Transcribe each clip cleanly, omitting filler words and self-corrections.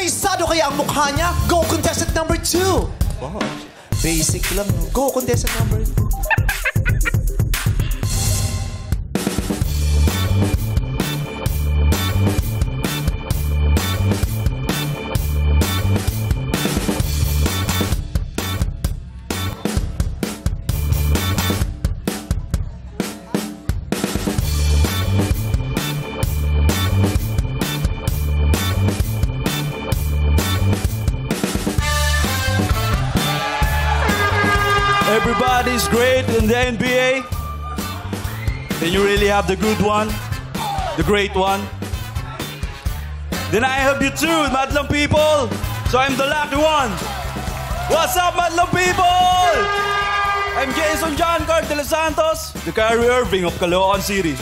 Saysado kaya ang mukha niya? Go contestant number 2. Wow. Basic lang. Go contestant number 2. Everybody's great in the NBA. Then you really have the good one, the great one. Then I have you too, Madlang people. So I'm the lucky one. What's up, Madlang people? I'm Jason John Carl de los Santos, the Kyrie Irving of Caloocan City.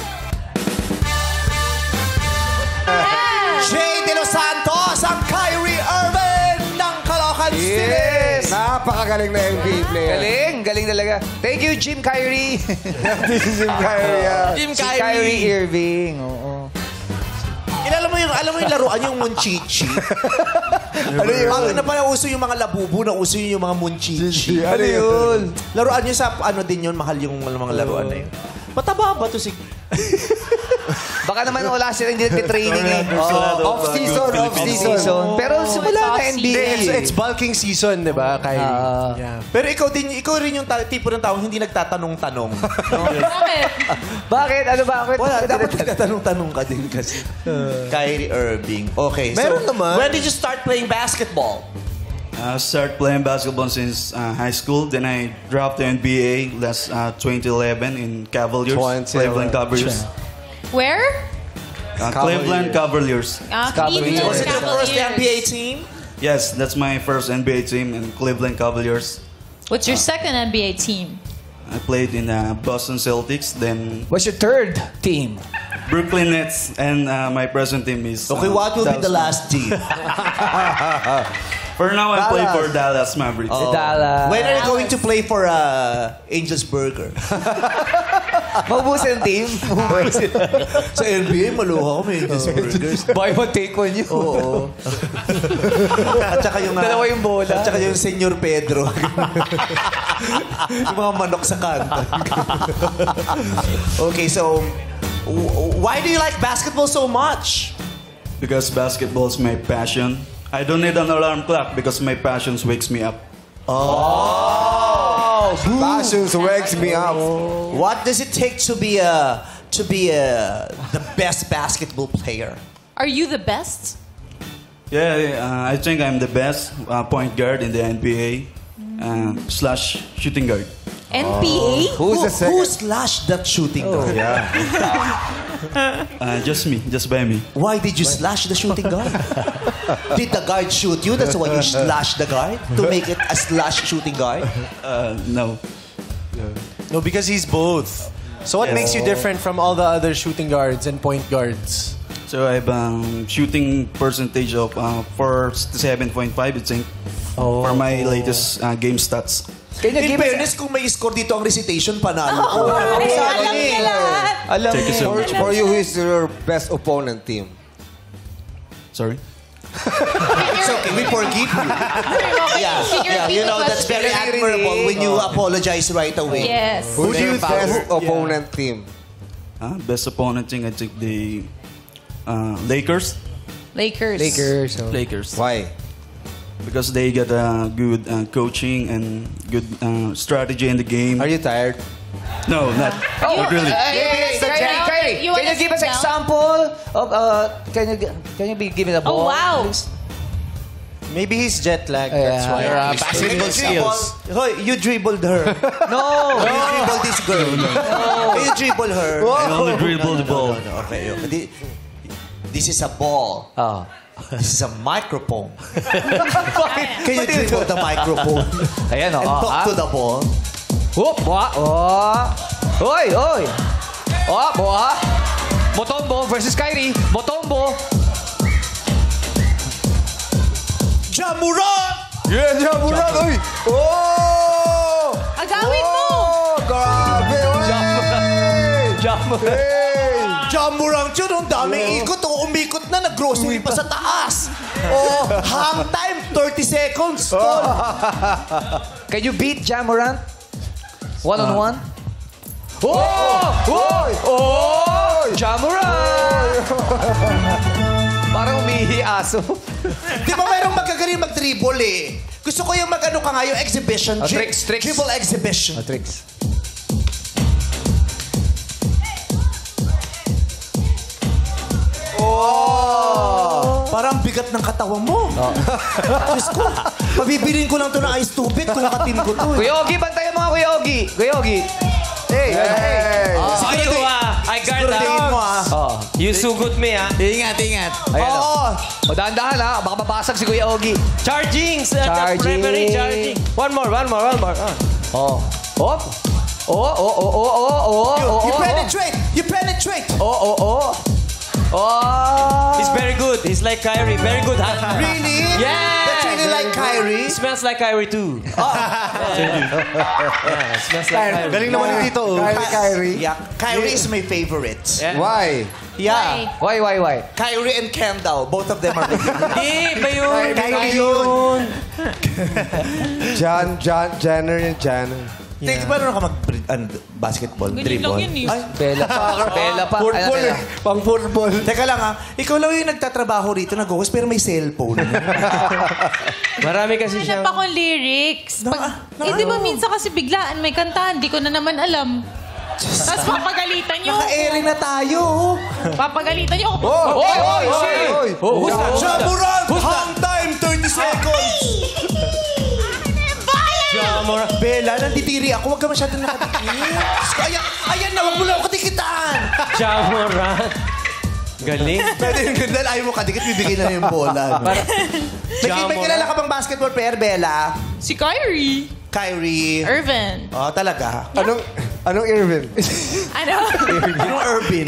Jay De Los Santos, ang Kyrie Irving ng Caloocan City. Napakagaling na NBA player. Galing talaga. Thank you, Jim Kyrie. Jim Kyrie. Jim Si Kyrie Irving. Oo. Alam mo yung laruan yung Munchichi? Ano yun? Bago na pala uso yung mga labubu, na uso yung mga Munchichi. Ano yun? Laruan nyo sa ano din yun, mahal yung mga laruan na yun. Mataba ba to si... Baka naman wala sila hindi training eh. Off-season. Pero simula na NBA. It's bulking season, di ba, Kyrie? Yeah. Pero ikaw rin yung tipo ng taong hindi nagtatanong-tanong. Bakit? Ano ba? Wala, dapat nagtatanong-tanong ka din kasi. Kyrie Irving. Okay, Meron naman. When did you start playing basketball? I started playing basketball since high school. Then I dropped the NBA last 2011 in Cavaliers, Cleveland Cavaliers. Where? Cleveland Cavaliers. Cleveland Was it your first Cavaliers. NBA team? Yes, that's my first NBA team in Cleveland Cavaliers. What's your second NBA team? I played in Boston Celtics, then What's your third team? Brooklyn Nets, and my present team is... Okay, what will be the last team? For now, I play for Dallas Mavericks. Dallas. When are you going to play for Angel's Burger? Maubusin ang team. Sa NBA, maluha kami Angel's Burgers. Buy one, take one yun. Oo. At saka yung... Dalawa yung bola. At saka yung Senyor Pedro. Yung mga manok sa kanta. Okay, so... Why do you like basketball so much? Because basketball is my passion. I don't need an alarm clock because my passion wakes me up. Passions wakes me up. What does it take to be the best basketball player? Are you the best? Yeah, I think I'm the best point guard in the NBA slash shooting guard. NBA? Who's the second? Who slashed that shooting guard? Just me, just by me. Why did you slash the shooting guard? Did the guard shoot you? That's why you slashed the guard? To make it a slash shooting guard? No. No, because he's both. So what makes you different from all the other shooting guards and point guards? So I have shooting percentage of 47.5, I think, for my latest game stats. Can you In give us... fairness, kung may score dito ang recitation, panalo ko. Alam niya lahat. Alam Thank you so niyo. much. For you, who is your best opponent team? Sorry? It's okay, we forgive you. Yeah, you know, that's very admirable when you apologize right away. Yes. Who's your best opponent team? Best opponent thing, I think the Lakers. Lakers. Lakers. Why? Because they get good coaching and good strategy in the game. Are you tired? No, not really. Kyrie, You can you wanna give us sit down? example of... Can you be given a ball? Oh, wow. Maybe he's jet lagged. That's why. Basketball skills. Hoy, you dribbled her. No. You dribbled this girl. Can you dribble her? I only dribble the ball. Okay. This is a ball. Oh. This is a microphone. Can you dribble the microphone? Ayan, And talk to the ball? Whoop, Oy. Motombo versus Kyrie. Motombo. Jamuran! Yeah, Jamuran! Uy! Oh! Agawin mo! Grabe! Jamuran. Jamuran yun, ang daming ikot. Umikot na, nag-grocery pa sa taas. Oh, hang time, 30 seconds. Tol. Can you beat Jamorant? One-on-one? Oh! Jamorant! Parang umihi aso. Di ba mayroong magagaling mag-dribble eh? Gusto ko yung mag-ano ka nga, yung exhibition. Tricks. Dribble exhibition. Tricks. Parang bigat ng katawan mo. Diyos ko, pabibilin ko lang to ng ice tubig kung katim ko to. Kuya Ogie, bantayan mo nga, Kuya Ogie. Kuya Ogie. Hey! I guard Siguraduhin mo You sugot me, Ingat. Ayan, Oo. O, dahan-dahan, ha? Baka mabasag si Kuya Ogie. Charging! Charging. Charging. One more. Oh. Op. Oh. You penetrate. Oh. He's very good. He's like Kyrie. Very good hand. Really? Yeah! That's really like Kyrie. He smells like Kyrie too. Smells like Kyrie. Galing naman ni Tito. Kyrie. Yeah, Kyrie is my favorite. Yeah. Why? Yeah. Why? Kyrie and Kendall, both of them are my favorite. Hindi ba yun? Kyrie yun. Jenner. Think, paano ka mag-basketball? Ganyan lang yun eh. Ay, Bella pa. Football eh. Pang football. teka lang ikaw lang yung nagtatrabaho rito, nag-host, pero may cellphone. Marami kasi siya. Hanap akong lyrics. Di ba minsan kasi biglaan may kantahan, di ko na naman alam. Tapos papagalitan niyo. Naka-airing na tayo. Papagalitan niyo ako. Jamorant! Hang time, 30 seconds! Bella, nanditiri ako. Huwag ka masyadong nakadikit. Ayan na, huwag mo lang ako kadikitan. Jamorant. Galing. Pwede yung ganda, ayaw mo kadikit, bibigay na yung bola. No? May kilala ka bang basketball player, Bella? Si Kyrie. Kyrie. Irvin. Oh, talaga? Anong Irvin? Ano? Anong Irvin?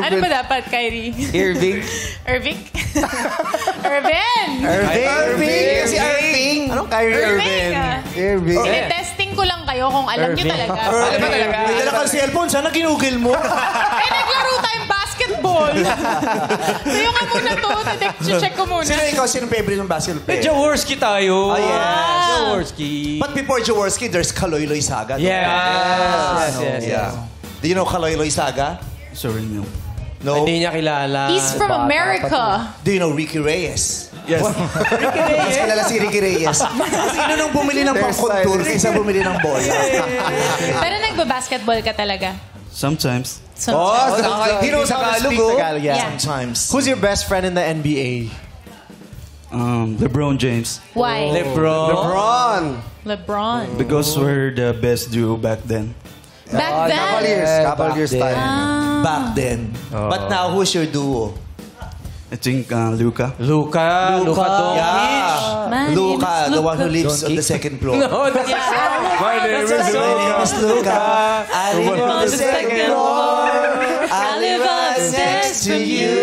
Ano ba dapat, Kyrie? Irving. Irving? Irvin! Irving! Kasi Irving. Anong Kyrie Irving? Irving. Tinetesting ko lang kayo kung alam nyo talaga. Alam ba talaga? May dala kang cellphone, sana ginugil mo. Naglaro tayong basketball. Sayo nga muna to. Check ko muna. Sino ikaw? Sino favorite ng basketball player? Jaworski tayo. Oh, yes. Jaworski. But before Jaworski, there's Kaloy Saga. No? Yes. Yeah. Do you know Kaloy Saga? Sorry, no. No? Hindi niya kilala. He's from America. Do you know Ricky Reyes? Yes. Mas kilala si Ricky Reyes. Sino nung bumili ng pang-contour kaysa bumili ng bola? Pero nagba-basketball ka talaga. Sometimes. He knows how to speak Tagalog. Yeah, Yeah. sometimes. Who's your best friend in the NBA? LeBron James. Why? LeBron. LeBron. Because we're the best duo back then. Back then. Cavaliers time. Back then. But now, who's your duo? I think Luka. Luka Doncic. Yeah. My Luka, name is the one who Luka. lives on the second floor. No, that's My name is Luka. I live on the second floor. I live next to you.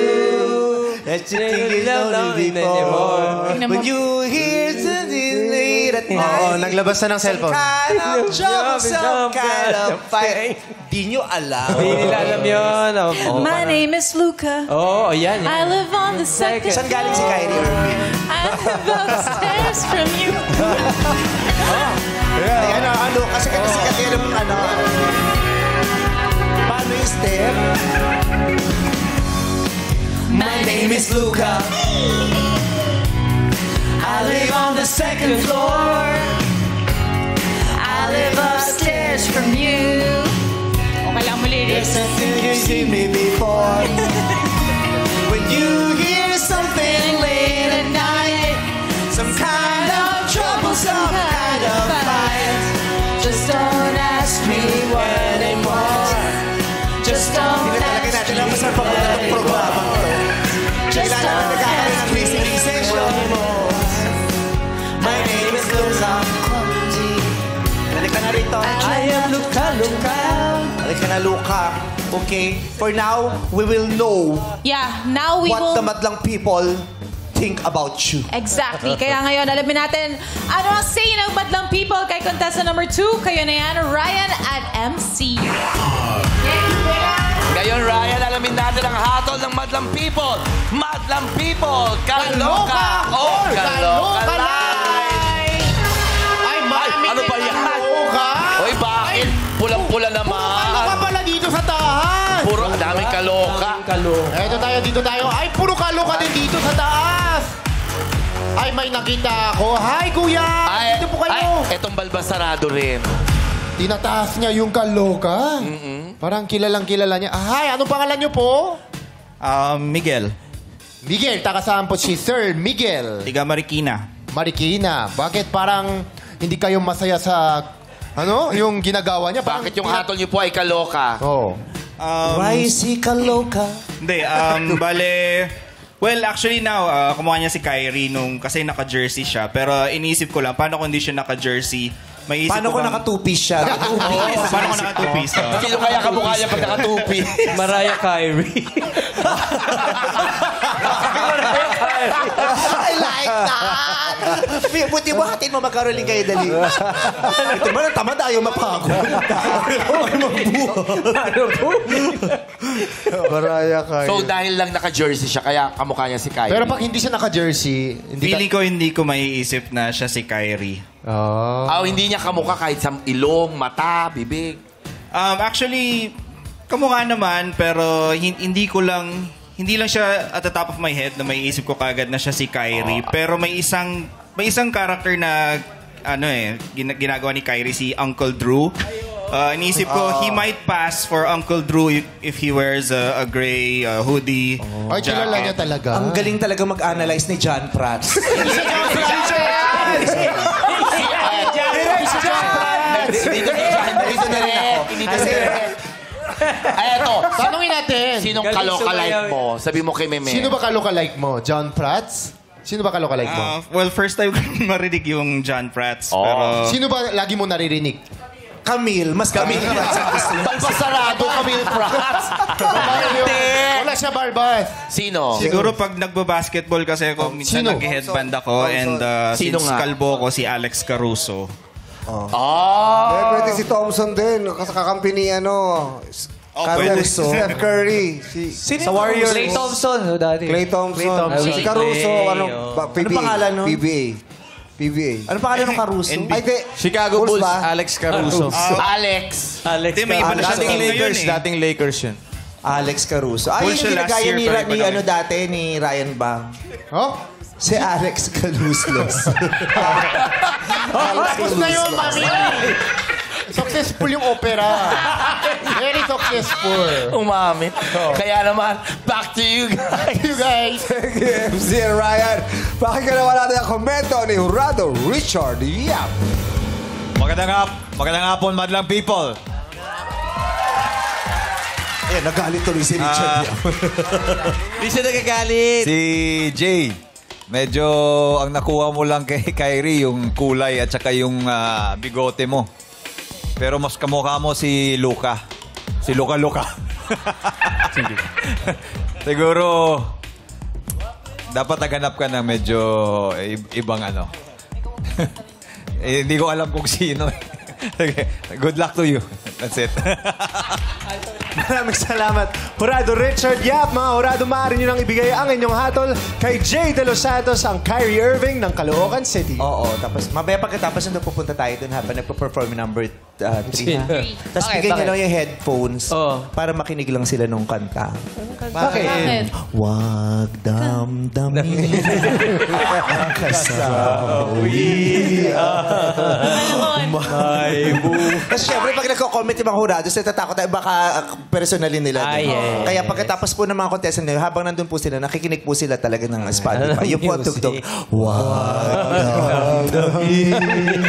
That's the thing you don't need before. When you hear something late at night. naglabas na ng cellphone. Kind of trouble, some kind of fight. Di nyo alam. Hindi nila alam yun. My name is Luka. Oh, yan. I live on the second Saan galing si Kyrie Irving? I live upstairs from you. Ayan, ano, kasi sikat yun ang ano. Paano yung step? My name is Luka. I live on the second floor. I live upstairs from you. Okay lang mo lyrics. You see me before. When you hear something late at night, some kind of trouble, some kind of fight, just don't ask me what anymore. Just don't ask me what anymore. Just don't ask me anymore. My name is Luka. Balik ka na rito. I am Luka. Balik ka na, Luka. Okay? For now, we will know Yeah, now we what will... the madlang people think about you. Exactly. Kaya ngayon, alamin natin ano ang say ng madlang people kay contestant number 2. Kayo na yan, Ryan at MC. Thank you, Ngayon, Ryan, alamin natin ang hatol ng Madlang People. Madlang People, kaloka o kaloka live! Ay, mami! Ano ba yan? Kaloka! Oy, bakit? Pulang-pula naman. Ano ka pala dito sa taas? Puro daming kaloka. Eto tayo, dito tayo. Ay, puro kaloka din dito sa taas. Ay, may nakita ako. Hi, kuya! Dito po kayo. Ay, etong balbasarado rin. Tinataas niya yung kaloka. Parang kilalang-kilala niya. Hi, anong pangalan niyo po? Miguel. Miguel, taga saan po si Sir Miguel? Tiga Marikina. Marikina. Bakit parang hindi kayo masaya sa yung ginagawa niya? Parang Bakit yung hatol niyo po ay kaloka? Oh. Risey Kaloka. Hindi, bale... Well, actually now, kumuha niya si Kyrie kasi naka-jersey siya. Pero iniisip ko lang, paano kung hindi siya naka-jersey? May isip Paano ko kung bang- naka-two-piece siya? Paano kung naka-two-piece? Sino kaya kamukha niya pag nakatupi? Mariah Carey. I like that! Buti mo, hatin mo, magkaroling kayo dali. Ito mo, tamad ayaw mapagod. Maraya kayo. So, dahil lang naka-jersey siya, kaya kamukha niya si Kyrie. Pero pag hindi siya naka-jersey, Feeling ko hindi ko maiisip na siya si Kyrie. Hindi niya kamukha kahit sa ilong, mata, bibig. Actually, kamukha naman, pero hindi lang siya at the top of my head na maiisip ko kagad na siya si Kyrie. Pero may isang character na ginagawa ni Kyrie, si Uncle Drew. Iniisip ko, he might pass for Uncle Drew if he wears a gray hoodie, Ay, kilala niya talaga. Ang galing talaga mag-analyze ni John Prats. Ay, eto. Tanungin natin. Sinong kaloka-like mo? Sabi mo kay Meme. Sino ba kaloka-like mo? John Prats? Sino ba kaloka-like mo? Well, first time ko marinig yung John Prats. Pero Sino ba lagi mo naririnig? Camille, mas Camille. Balbasarado, Camille Prats. Wala siya barbas. Sino? siguro pag nagbabasketball kasi ako, minsan Sino? nag-headband ako. And Sino since nga? kalbo ko, si Alex Caruso. Pwede si Thompson din. Kakampi ni pwede. Caruso. Steph Curry. Sa Warriors. Klay Thompson. Dati. Clay Thompson. Si Caruso. PBA. pangalan nun? PBA. Ano pangalan ng Caruso? Ay, di. Chicago Bulls, ba? Alex Caruso. Alex. Alex. Hindi, may iba na siya Dating ngayon Lakers, eh. dating Lakers yun. Alex Caruso. Ay, Bulls yung siya last ginagaya year, ni, pero iba na. dati, ni Ryan Bang. Oh? Si Alex Caruso. Tapos na yun, mami. Successful yung opera. Very successful. Umamit. Kaya naman, back to you guys. You guys. MC Ryan. Pakinggan naman natin ang komento ni Jurado Richard Yap. Magandang hapon, madlang people. Ayan, nagalit tuloy si Richard Yap. Hindi siya nagagalit. Si Jay, medyo ang nakuha mo lang kay Kyrie, yung kulay at saka yung bigote mo. Pero mas kamukha mo si Luka. Si Luka. Siguro, dapat naghanap ka ng medyo ibang hindi ko alam kung sino. Okay. Good luck to you. That's it. Maraming salamat. Jurado Richard Yap, mga Jurado, maaari nyo nang ibigay ang inyong hatol kay Jay De Los Santos, ang Kyrie Irving ng Caloocan City. Oo, tapos mamaya pagkatapos nito pupunta tayo dun habang nagpo-perform yung number 3. Tapos bigyan nyo lang yung headphones para makinig lang sila nung kanta. Bakit? Wag damdamin ang kasawi. Tapos syempre pag nagko-comment yung mga Jurado, sila tatakot tayo baka personalin nila. Kaya pagkatapos po ng mga contestant nila, habang nandun po sila, nakikinig po sila talaga ng Spotify. Yung po ang tugtog. Wag damdamin